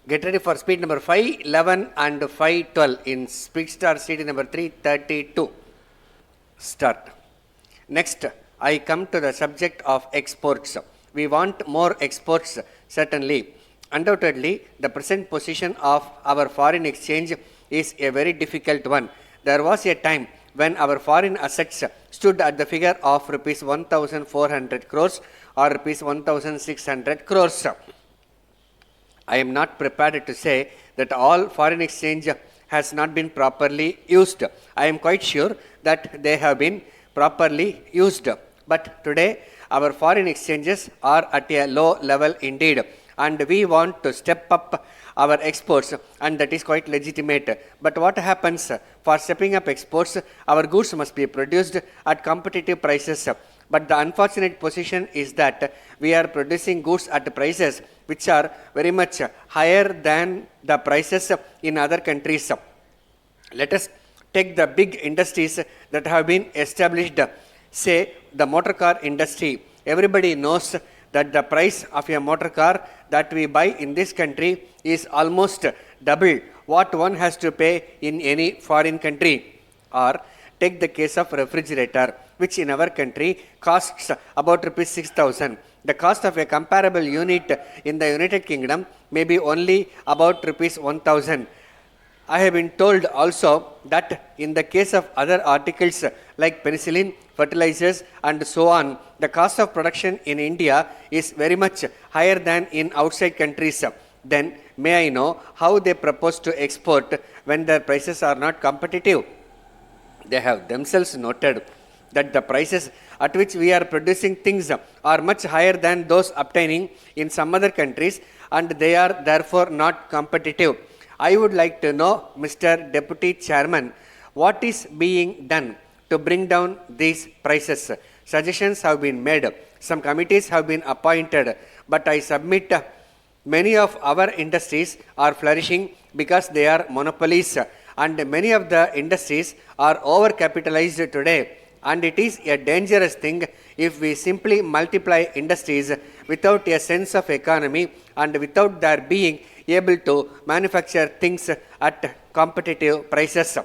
Get ready for speed number 511 and 512 in Speedstar CD number 332. Start. Next, I come to the subject of exports. We want more exports, certainly. Undoubtedly, the present position of our foreign exchange is a very difficult one. There was a time when our foreign assets stood at the figure of rupees 1,400 crores or rupees 1,600 crores. I am not prepared to say that all foreign exchange has not been properly used. I am quite sure that they have been properly used. But today, our foreign exchanges are at a low level indeed. And we want to step up our exports, and that is quite legitimate. But what happens for stepping up exports? Our goods must be produced at competitive prices. But the unfortunate position is that we are producing goods at prices which are very much higher than the prices in other countries. Let us take the big industries that have been established, say the motor car industry. Everybody knows that the price of a motor car that we buy in this country is almost double what one has to pay in any foreign country. Or take the case of refrigerator, which in our country costs about rupees 6,000. The cost of a comparable unit in the United Kingdom may be only about rupees 1,000. I have been told also that in the case of other articles like penicillin, fertilizers and so on, the cost of production in India is very much higher than in outside countries. Then may I know how they propose to export when their prices are not competitive? They have themselves noted that the prices at which we are producing things are much higher than those obtaining in some other countries, and they are therefore not competitive. I would like to know, Mr. Deputy Chairman, what is being done to bring down these prices? Suggestions have been made. Some committees have been appointed, but I submit many of our industries are flourishing because they are monopolies, and many of the industries are overcapitalized today. And it is a dangerous thing if we simply multiply industries without a sense of economy and without their being able to manufacture things at competitive prices.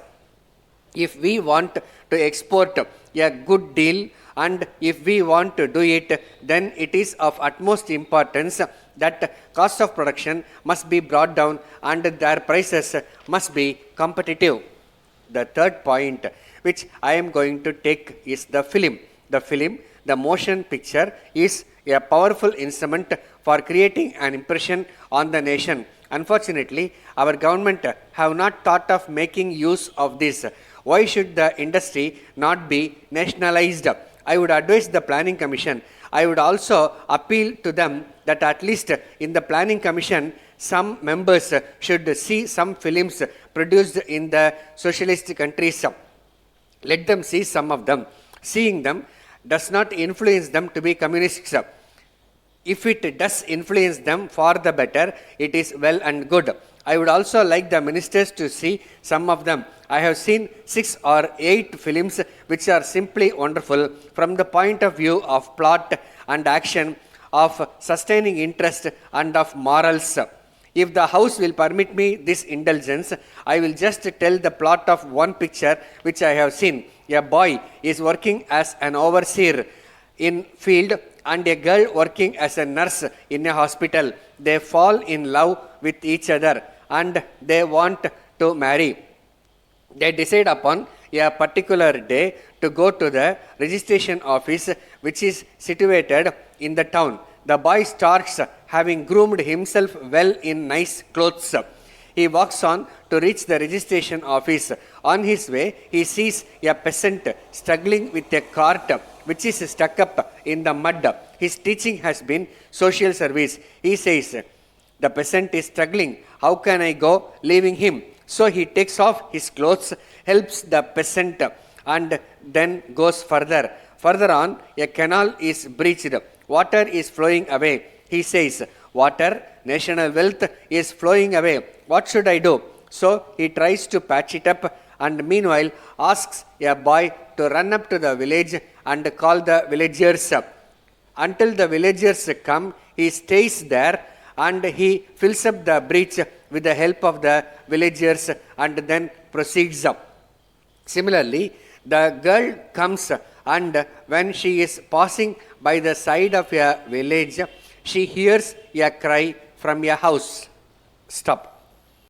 If we want to export a good deal and if we want to do it, then it is of utmost importance that cost of production must be brought down and their prices must be competitive. The third point which I am going to take is the film. The motion picture, is a powerful instrument for creating an impression on the nation. Unfortunately, our government have not thought of making use of this. Why should the industry not be nationalized? I would advise the Planning Commission. I would also appeal to them that at least in the Planning Commission, some members should see some films produced in the socialist countries. Let them see some of them. Seeing them does not influence them to be communists. If it does influence them for the better, it is well and good. I would also like the ministers to see some of them. I have seen 6 or 8 films which are simply wonderful from the point of view of plot and action, of sustaining interest and of morals. If the House will permit me this indulgence, I will just tell the plot of one picture which I have seen. A boy is working as an overseer in field and a girl working as a nurse in a hospital. They fall in love with each other and they want to marry. They decide upon a particular day to go to the registration office which is situated in the town. The boy starts having groomed himself well in nice clothes. He walks on to reach the registration office. On his way, he sees a peasant struggling with a cart which is stuck up in the mud. His teaching has been social service. He says, "The peasant is struggling. How can I go leaving him?" So he takes off his clothes, helps the peasant, and then goes further. Further on, a canal is breached. Water is flowing away. He says, "Water, national wealth is flowing away. What should I do?" So he tries to patch it up and meanwhile asks a boy to run up to the village and call the villagers. Until the villagers come, he stays there and he fills up the breach with the help of the villagers and then proceeds up. Similarly, the girl comes and when she is passing by the side of a village, she hears a cry from a house. Stop.